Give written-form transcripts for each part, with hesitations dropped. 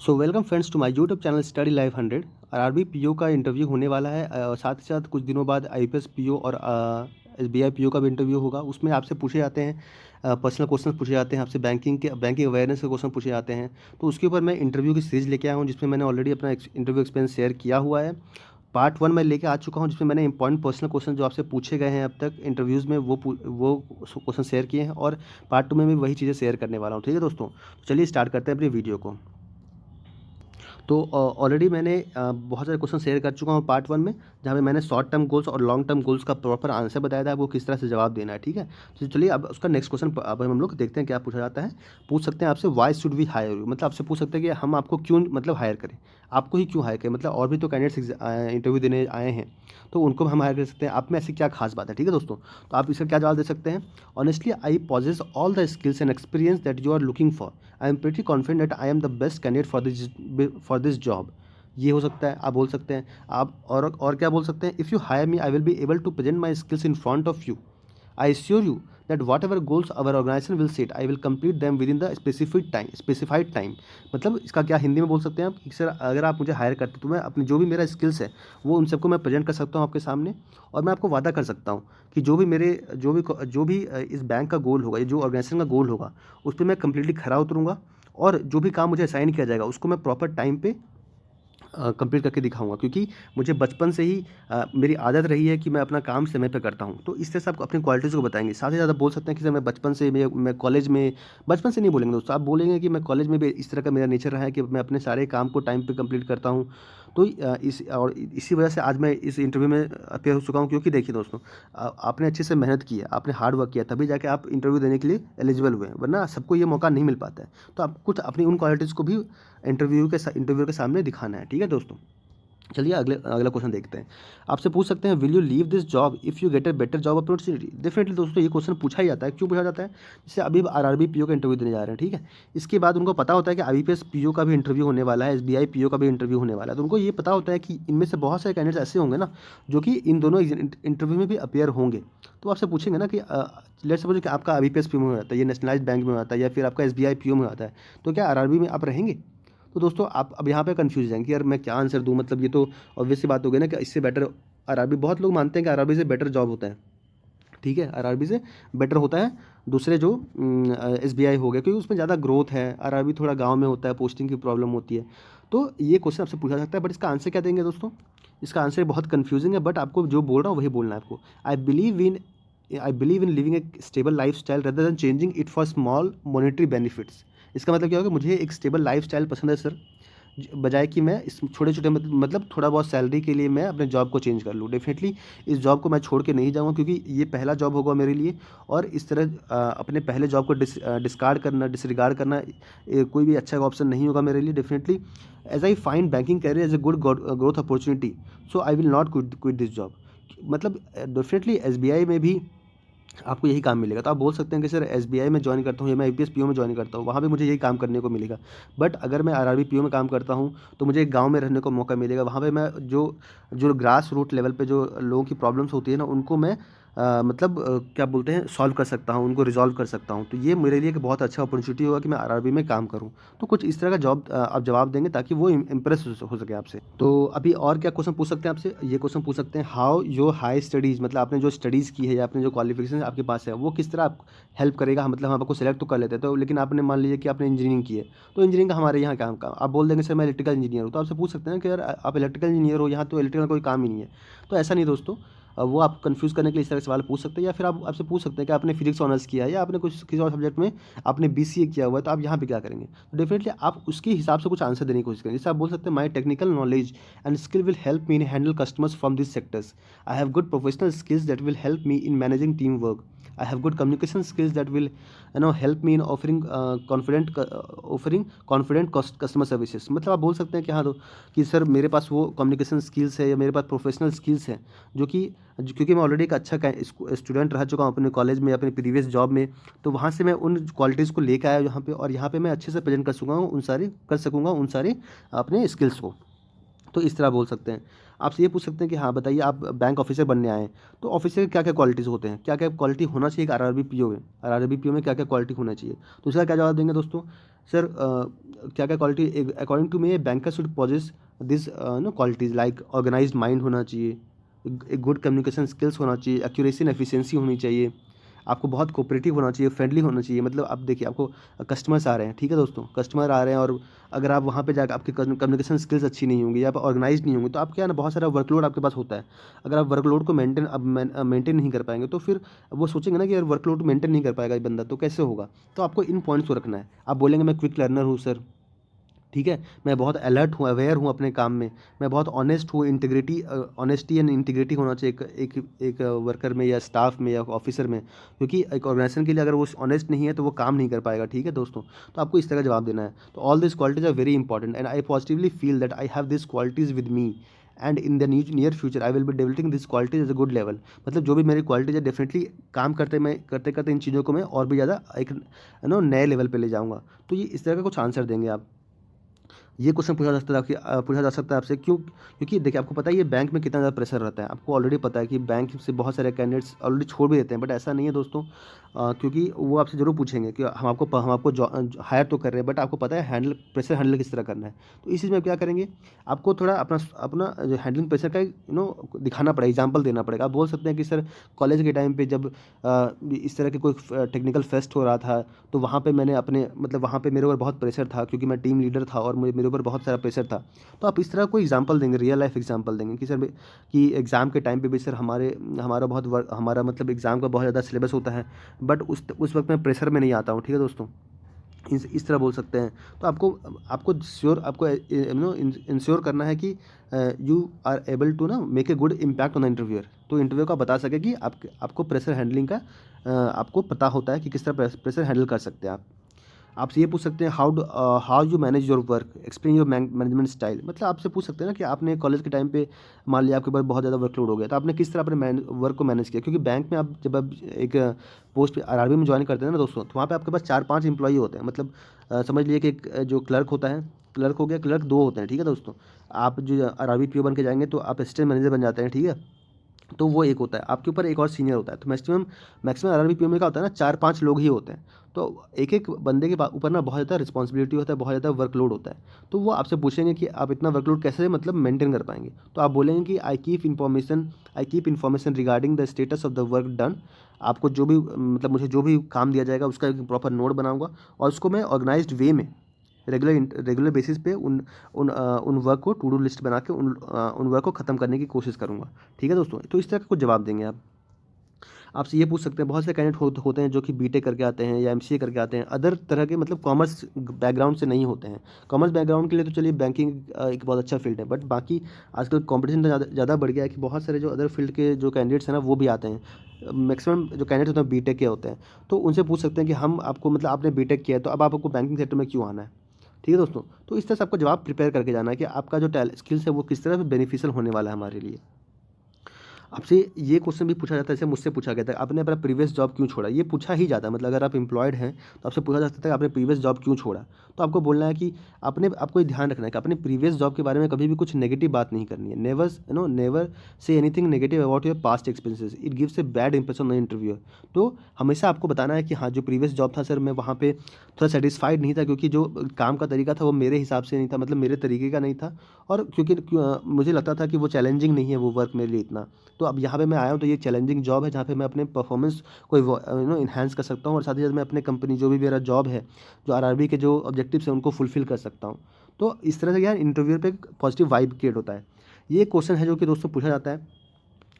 So welcome friends to my YouTube channel study life 100। RRB PO का interview होने वाला है और साथ ही साथ कुछ दिनों बाद आईपीएस पीओ और एसबीआई पीओ का भी इंटरव्यू होगा। उसमें आपसे पूछे जाते हैं पर्सनल क्वेश्चन पूछे जाते हैं, आपसे बैंकिंग अवेयरनेस के क्वेश्चन पूछे जाते हैं। तो उसके ऊपर मैं इंटरव्यू की सीरीज़ लेके आया हूँ जिसमें मैंने ऑलरेडी अपना इंटरव्यू एक्सपीरियंस शेयर किया हुआ है। पार्ट 1 मैं लेके आ चुका हूँ जिसमें मैंने इंपॉर्टेंट पर्सनल क्वेश्चन जो आपसे पूछे गए हैं अब तक इंटरव्यूज़ में वो क्वेश्चन शेयर किए हैं, और पार्ट 2 में भी वही चीज़ें शेयर करने वाला हूँ। ठीक है दोस्तों, तो चलिए स्टार्ट करते हैं अपनी वीडियो को। तो ऑलरेडी मैंने बहुत सारे क्वेश्चन शेयर कर चुका हूँ पार्ट 1 में, जहाँ पे मैंने शॉर्ट टर्म गोल्स और लॉन्ग टर्म गोल्स का प्रॉपर आंसर बताया था, वो किस तरह से जवाब देना है। ठीक है, तो चलिए अब उसका नेक्स्ट क्वेश्चन अब हम लोग देखते हैं क्या पूछा जाता है। पूछ सकते हैं आपसे why should we hire you, मतलब आपसे पूछ सकते हैं कि हम आपको क्यों मतलब हायर करें, आपको ही क्यों हायर करें, मतलब और भी तो कैंडिडेट्स इंटरव्यू देने आए हैं तो उनको हम हायर कर सकते हैं, आप में ऐसी क्या खास बात है। ठीक है दोस्तों, तो आप इसका क्या जवाब दे सकते हैं। Honestly I possess all the skills and experience that you are looking for. I am pretty confident that I am the best candidate for this job. ये हो सकता है, आप बोल सकते हैं। आप और क्या बोल सकते हैं। If you hire me I will be able to present my skills in front of you. I assure you that whatever goals our organisation will set I will complete them within the specified time. मतलब इसका क्या हिंदी में बोल सकते हैं आप कि sir अगर आप मुझे हायर करते तो मैं अपने जो भी मेरा स्किल्स है वो उन सबको मैं प्रेजेंट कर सकता हूँ आपके सामने, और मैं आपको वादा कर सकता हूँ कि जो भी इस बैंक का गोल होगा, ये जो ऑर्गेनाइजेशन का गोल होगा, उस पर मैं कम्प्लीटली खरा उतरूँगा, और जो भी काम मुझे असाइन किया जाएगा उसको मैं प्रॉपर टाइम पे कंप्लीट करके दिखाऊँगा, क्योंकि मुझे बचपन से ही मेरी आदत रही है कि मैं अपना काम समय पे करता हूँ। तो इस तरह से आप अपनी क्वालिटीज़ को बताएँगे। साथ ही साथ आप बोल सकते हैं कि सर मैं बचपन से मैं कॉलेज में, बचपन से नहीं बोलेंगे दोस्तों, आप बोलेंगे कि मैं कॉलेज में भी इस तरह का मेरा नेचर रहा है कि मैं अपने सारे काम को टाइम पे कंप्लीट करता हूँ। तो इसी वजह से आज मैं इस इंटरव्यू में अपियर हो चुका हूँ, क्योंकि देखिए दोस्तों, आपने अच्छे से मेहनत की है, आपने हार्ड वर्क किया, तभी जाके आप इंटरव्यू देने के लिए एलिजिबल हुए हैं, वरना सबको ये मौका नहीं मिल पाता है। तो आप कुछ अपनी उन क्वालिटीज़ को भी इंटरव्यू के सामने दिखाना है। ठीक है दोस्तों, चलिए अगला क्वेश्चन देखते हैं। आपसे पूछ सकते हैं will you leave this job if you get a better job opportunity. Definitely दोस्तों ये क्वेश्चन पूछा ही जाता है। क्यों पूछा जाता है, जैसे अभी आरआरबी पीओ का इंटरव्यू देने जा रहे हैं, ठीक है, इसके बाद उनको पता होता है कि आईपीएस पीओ का भी इंटरव्यू होने वाला है, एसबीआई पीओ का भी इंटरव्यू होने वाला है। तो उनको ये पता होता है कि इनमें से बहुत सारे कैंडिडेट्स ऐसे होंगे ना जो कि इन दोनों इंटरव्यू में भी अपेयर होंगे। तो आपसे पूछेंगे ना कि लेट्स सपोज कि आपका आईपीएस पीओ में हो जाता है, या नेशनलाइज्ड बैंक में हो जाता है, या फिर आपका एसबीआई पीओ में हो जाता है, तो क्या आरआरबी में आप रहेंगे। तो दोस्तों आप अब यहाँ पे कंफ्यूज हो जाएंगे कि यार मैं क्या आंसर दूँ, मतलब ये तो ऑब्वियस सी बात हो गई ना कि इससे बेटर आरआरबी, बहुत लोग मानते हैं कि आरआरबी से बेटर जॉब होता है। ठीक है, आरआरबी से बेटर होता है दूसरे जो एसबीआई हो गया, क्योंकि उसमें ज़्यादा ग्रोथ है। आरआरबी थोड़ा गांव में होता है, पोस्टिंग की प्रॉब्लम होती है। तो ये क्वेश्चन आपसे पूछा सकता है, बट इसका आंसर क्या देंगे दोस्तों। इसका आंसर बहुत कन्फ्यूजिंग है, बट आपको जो बोल रहा हूँ वही बोलना है आपको। I believe in living A stable life style rather than changing it for small monetary benefits. इसका मतलब क्या होगा, मुझे एक स्टेबल लाइफ स्टाइल पसंद है सर, बजाय कि मैं इस छोटे छोटे मतलब थोड़ा बहुत सैलरी के लिए मैं अपने जॉब को चेंज कर लूँ। डेफिनेटली इस जॉब को मैं छोड़ के नहीं जाऊँगा, क्योंकि ये पहला जॉब होगा मेरे लिए, और इस तरह अपने पहले जॉब को डिसरिगार्ड करना कोई भी अच्छा ऑप्शन नहीं होगा मेरे लिए। Definitely as I find banking career as a good growth opportunity, so I will not quit this job. मतलब डेफिनेटली एसबीआई में भी आपको यही काम मिलेगा। तो आप बोल सकते हैं कि सर एसबीआई में ज्वाइन करता हूँ या मैं आईपीएस पीओ में ज्वाइन करता हूँ, वहाँ पे मुझे यही काम करने को मिलेगा। बट अगर मैं आरआरबी पीओ में काम करता हूँ तो मुझे एक गाँव में रहने को मौका मिलेगा। वहाँ पे मैं जो जो ग्रास रूट लेवल पे जो लोगों की प्रॉब्लम्स होती है ना, उनको मैं क्या बोलते हैं, सॉल्व कर सकता हूँ, उनको रिजॉल्व कर सकता हूँ। तो ये मेरे लिए एक बहुत अच्छा अपॉर्चुनिटी होगा कि मैं आरआरबी में काम करूँ। तो कुछ इस तरह का आप जवाब देंगे ताकि वो इम्प्रेस हो सके आपसे। तो अभी और क्या क्वेश्चन पूछ सकते हैं आपसे, ये क्वेश्चन पूछ सकते हैं हाउ योर हाई स्टडीज़, मतलब आपने जो स्टडीज़ की है या आपने जो क्वालिफिकेशन आपके पास है वो किस तरह आप हेल्प करेगा। मतलब हम आपको सेलेक्ट तो कर लेते हैं, तो लेकिन आपने मान लीजिए कि आपने इंजीनियरिंग की है, तो इंजीनियरिंग का हमारे यहाँ काम का आप बोल देंगे सर मैं इलेक्ट्रिकल इंजीनियर हूँ। तो आपसे पूछ सकते हैं कि यार आप इलेक्ट्रिकल इंजीनियर हो, यहाँ तो इलेक्ट्रिकल कोई काम ही नहीं है। तो ऐसा नहीं दोस्तों, वो आप कंफ्यूज करने के लिए इस तरह के सवाल पूछ सकते हैं। या फिर आप आपसे पूछ सकते हैं कि आपने फिजिक्स ऑनर्स किया है, या आपने कुछ किसी और सब्जेक्ट में आपने बीसीए किया हुआ है, तो आप यहाँ पे क्या करेंगे। तो डेफिनेटली आप उसके हिसाब से कुछ आंसर देने की कोशिश करें। जैसे आप बोल सकते हैं my technical knowledge and skill will help me in handle customers from these sectors. I have good professional skills that will help me in managing teamwork. I have good communication skills that will help me in offering confident customer services. मतलब आप बोल सकते हैं कि हाँ तो कि sir मेरे पास वो कम्युनिकेशन स्किल्स है या मेरे पास प्रोफेशनल स्किल्स हैं क्योंकि मैं ऑलरेडी एक अच्छा स्टूडेंट रह चुका हूँ अपने कॉलेज में, अपने प्रीवियस जॉब में। तो वहाँ से मैं उन क्वालिटीज़ को लेकर आया यहाँ पे, और यहाँ पे मैं अच्छे से प्रेजेंट कर सकूँगा उन सारे अपने स्किल्स को। तो इस तरह बोल सकते हैं। आपसे ये पूछ सकते हैं कि हाँ बताइए, आप बैंक ऑफिसर बनने आए हैं, तो ऑफिसर के क्या क्या क्वालिटीज़ होते हैं, क्या क्या क्वालिटी होना चाहिए आरआरबी पीओ में, आरआरबी पीओ में क्या क्या क्वालिटी होना चाहिए। तो इसका क्या जवाब देंगे दोस्तों, सर क्या क्या quality according to me a banker should possess this no qualities like organised mind होना चाहिए, एक गुड कम्युनिकेशन स्किल्स होना चाहिए, एक्यूरेसी एंड एफिशिएंसी होनी चाहिए, आपको बहुत कोऑपरेटिव होना चाहिए, फ्रेंडली होना चाहिए। मतलब आप देखिए, आपको कस्टमर्स आ रहे हैं, ठीक है दोस्तों, कस्टमर आ रहे हैं, और अगर आप वहाँ पे जाकर आपकी कम्युनिकेशन स्किल्स अच्छी नहीं होंगी या आप ऑर्गेनाइज नहीं होंगे, तो आप क्या है ना, बहुत सारा वर्कलोड आपके पास होता है। अगर आप वर्कलोड को मेंटेन नहीं कर पाएंगे, तो फिर वो सोचेंगे ना कि यार वर्कलोड मेंटेन नहीं कर पाएगा ये बंदा, तो कैसे होगा। तो आपको इन पॉइंट्स को रखना है। आप बोलेंगे मैं क्विक लर्नर हूँ सर, ठीक है, मैं बहुत अलर्ट हूँ, अवेयर हूँ अपने काम में, मैं बहुत ऑनेस्ट हूँ, ऑनेस्टी एंड इंटीग्रिटी होना चाहिए एक वर्कर में या स्टाफ में या ऑफिसर में, क्योंकि एक ऑर्गेनाइजेशन के लिए अगर वो ऑनेस्ट नहीं है तो वो काम नहीं कर पाएगा, ठीक है दोस्तों। तो आपको इस तरह का जवाब देना है। तो all this qualities are very important and I positively feel that I have this qualities with me and in the near future I will be developing this qualities as a good level. मतलब जो भी मेरी qualities है, definitely काम करते करते इन चीज़ों को मैं और भी ज़्यादा एक नए लेवल पे ले जाऊँगा। तो ये इस तरह का कुछ आंसर देंगे आप। ये क्वेश्चन पूछा जा सकता है आपसे, क्यों, क्योंकि देखिए आपको पता है ये बैंक में कितना ज़्यादा प्रेशर रहता है। आपको ऑलरेडी पता है कि बैंक से बहुत सारे कैंडिडेट्स ऑलरेडी छोड़ भी देते हैं, बट ऐसा नहीं है दोस्तों। क्योंकि वो आपसे ज़रूर पूछेंगे कि हम आपको हायर तो कर रहे हैं, बट आपको पता है प्रेशर हैंडल किस तरह करना है। तो इस चीज़ में क्या करेंगे, आपको थोड़ा अपना अपना जो हैंडलिंग प्रेशर का दिखाना पड़ेगा, एग्जाम्पल देना पड़ेगा। आप बोल सकते हैं कि सर कॉलेज के टाइम पे जब इस तरह के कोई टेक्निकल फेस्ट हो रहा था, तो वहाँ पे मैंने अपने मतलब वहाँ पे मेरे ऊपर बहुत प्रेशर था, क्योंकि मैं टीम लीडर था और मेरे ऊपर बहुत सारा प्रेशर था। तो आप इस तरह कोई एग्जांपल देंगे, रियल लाइफ एग्जांपल देंगे कि सर कि एग्ज़ाम के टाइम पे भी सर हमारा मतलब एग्ज़ाम का बहुत ज़्यादा सिलेबस होता है, बट उस वक्त मैं प्रेशर में नहीं आता हूँ, ठीक है दोस्तों। इस तरह बोल सकते हैं। तो आपको इंश्योर करना है कि यू आर एबल टू ना make a good impact on the interviewer. तो इंटरव्यू का बता सके कि आपको प्रेशर हैंडलिंग का आपको पता होता है कि किस तरह प्रेशर हैंडल कर सकते हैं आप। आपसे ये पूछ सकते हैं how you manage your work, explain your management style. मतलब आपसे पूछ सकते हैं ना कि आपने कॉलेज के टाइम पे मान लिया आपके पास बहुत ज़्यादा वर्कलोड हो गया, तो आपने किस तरह अपने वर्क को मैनेज किया। क्योंकि बैंक में आप एक पोस्ट पे आरआरबी में ज्वाइन करते हैं ना दोस्तों, तो वहाँ पे आपके पास 4-5 एम्प्लॉई होते हैं। मतलब समझ लीजिए कि एक जो क्लर्क होता है, क्लर्क हो गया, क्लर्क 2 होते हैं, ठीक है दोस्तों। आप जो आरआरबी पीओ बन के जाएंगे तो आप असिस्टेंट मैनेजर बन जाते हैं, ठीक है। तो वो एक होता है, आपके ऊपर एक और सीनियर होता है। तो मैक्सिमम आरआरबी पीओ में क्या होता है ना, 4-5 लोग ही होते हैं। तो एक एक बंदे के ऊपर ना बहुत ज़्यादा रिस्पॉन्सिबिलिटी होता है, बहुत ज़्यादा वर्कलोड होता है। तो वो आपसे पूछेंगे कि आप इतना वर्कलोड कैसे मतलब मेंटेन कर पाएंगे। तो आप बोलेंगे कि I keep information regarding the status of the work done. आपको जो भी मतलब मुझे जो भी काम दिया जाएगा उसका एक प्रॉपर नोट बनाऊंगा, और उसको मैं ऑर्गेनाइज्ड वे में रेगुलर बेसिस पे उन वर्क को टू डू लिस्ट बना के उन वर्क को ख़त्म करने की कोशिश करूँगा, ठीक है दोस्तों। तो इस तरह का कुछ जवाब देंगे आप। आपसे ये पूछ सकते हैं, बहुत से कैंडिडेट होते हैं जो कि बीटेक करके आते हैं या एमसीए करके आते हैं, अदर तरह के मतलब कॉमर्स बैकग्राउंड से नहीं होते हैं। कॉमर्स बैकग्राउंड के लिए तो चलिए बैंकिंग एक बहुत अच्छा फील्ड है, बट बाकी आजकल कॉम्पिटिशन ज़्यादा बढ़ गया है कि बहुत सारे जो अदर फील्ड के जो कैंडिडेट्स हैं ना वो भी आते हैं। मैक्सिमम जो कैंडिडेट होते हैं बीटेक के होते हैं। तो उनसे पूछ सकते हैं कि हम आपको मतलब आपने बीटेक किया है, तो अब आपको बैंकिंग सेक्टर में क्यों आना है, ठीक है दोस्तों। तो इस तरह से आपको जवाब प्रिपेयर करके जाना है कि आपका जो स्किल्स है वो किस तरह से बेनिफिशियल होने वाला है हमारे लिए। आपसे ये क्वेश्चन भी पूछा जाता है, जैसे मुझसे पूछा गया था, आपने अपना प्रीवियस जॉब क्यों छोड़ा। ये पूछा ही जाता है, मतलब अगर आप एम्प्लॉयड हैं तो आपसे पूछा जा सकता है आपने प्रीवियस जॉब क्यों छोड़ा। तो आपको बोलना है कि आपको ये ध्यान रखना है कि अपने प्रीवियस जॉब के बारे में कभी भी कुछ नेगेटिव बात नहीं करनी है। Never say anything negative about your past experiences, it gives a bad impression on interview. तो हमेशा आपको बताना है कि हाँ जो प्रीवियस जॉब था सर, मैं वहाँ पे थोड़ा सेटिस्फाइड नहीं था, क्योंकि जो काम का तरीका था वो मेरे हिसाब से नहीं था, मतलब मेरे तरीके का नहीं था। और मुझे लगता था कि वो चैलेंजिंग नहीं है वो वर्क मेरे लिए इतना। तो अब यहाँ पे मैं आया हूँ तो ये चैलेंजिंग जॉब है, जहाँ पे मैं अपने परफॉर्मेंस को इन्हांस कर सकता हूँ, और साथ ही साथ मैं अपने कंपनी जो भी मेरा जॉब है, जो आरआरबी के जो ऑब्जेक्टिव्स हैं उनको फुलफिल कर सकता हूँ। तो इस तरह से यार इंटरव्यू पे एक पॉजिटिव वाइब क्रिएट होता है। ये क्वेश्चन है जो कि दोस्तों पूछा जाता है।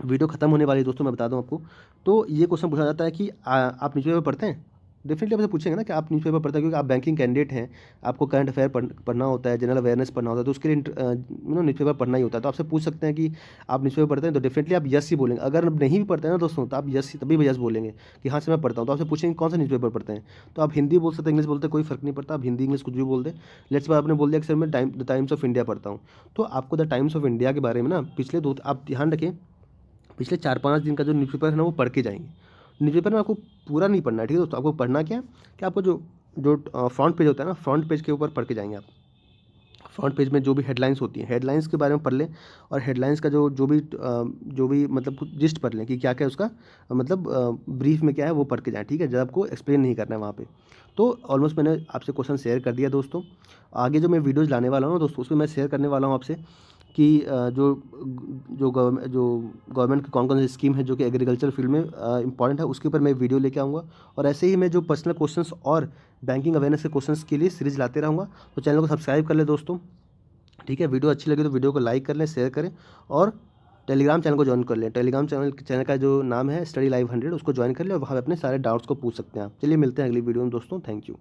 वीडियो खत्म होने वाली है दोस्तों, मैं बता दूं आपको। तो ये क्वेश्चन पूछा जाता है कि आप न्यूज़पेपर पढ़ते हैं। डेफिनेटली आपसे पूछेंगे ना कि आप न्यूज़पेपर पढ़ते हैं, क्योंकि आप बैंकिंग कैंडिडेट हैं, आपको करंट अफेयर पढ़ना होता है, जनरल अवेयरनेस पढ़ना होता है, तो उसके लिए न्यूज़पेपर पढ़ना ही होता है। तो आपसे पूछ सकते हैं कि आप न्यूज़पेपर पढ़ते हैं, तो डेफिनेटली आप यस ही बोलेंगे। अगर नहीं भी पढ़ते हैं ना दोस्तों, तो आप यस तभी भी यस बोलेंगे कि हाँ सर मैं पढ़ता हूँ। तो आपसे पूछेंगे कौन सा न्यूज़पेपर पढ़ते हैं, तो आप हिंदी बोल सकते हैं, इंग्लिश बोलते हैं, कोई फर्क नहीं पड़ता। आप हिंदी इंग्लिश कुछ भी बोल दें। लेट्स बाय आपने बोल दिया कि सर मैं द टाइम्स ऑफ इंडिया पढ़ता हूँ। तो आपको द टाइम्स ऑफ इंडिया के बारे में ना पिछले दो, आप ध्यान रखें, पिछले 4-5 दिन का जो न्यूज़पेपर है ना वो पढ़ के जाएंगे। न्यूज़पेपर में आपको पूरा नहीं पढ़ना है, ठीक है दोस्तों। आपको पढ़ना क्या है कि आपको जो जो फ्रंट पेज होता है ना, फ्रंट पेज के ऊपर पढ़ के जाएंगे आप। फ्रंट पेज में जो भी हेडलाइंस होती हैं, हेडलाइंस के बारे में पढ़ लें और हेडलाइंस का जो भी मतलब कुछ जिस्ट पढ़ लें कि क्या क्या उसका मतलब ब्रीफ में क्या है वो पढ़ के जाएँ, ठीक है। ज़्यादा आपको एक्सप्लेन नहीं करना है वहाँ पे। तो ऑलमोस्ट मैंने आपसे क्वेश्चन शेयर कर दिया दोस्तों। आगे जो मैं वीडियोज़ लाने वाला हूँ ना दोस्तों, उसमें मैं शेयर करने वाला हूँ आपसे कि जो गवर्नमेंट की कौन-कौन सी स्कीम है जो कि एग्रीकल्चर फील्ड में इम्पोर्टेंट है, उसके ऊपर मैं वीडियो लेके आऊँगा। और ऐसे ही मैं जो पर्सनल क्वेश्चंस और बैंकिंग अवेयरनेस के क्वेश्चंस के लिए सीरीज़ लाते रहूँगा। तो चैनल को सब्सक्राइब कर लें दोस्तों, ठीक है। वीडियो अच्छी लगी तो वीडियो को लाइक कर लें, शेयर करें और टेलीग्राम चैनल को ज्वाइन कर लें। टेलीग्राम चैनल का जो नाम है स्टडी लाइव 100, उसको ज्वाइन कर लें और वहाँ पे अपने सारे डाउट्स को पूछ सकते हैं आप। चलिए मिलते हैं अगली वीडियो में दोस्तों। Thank you.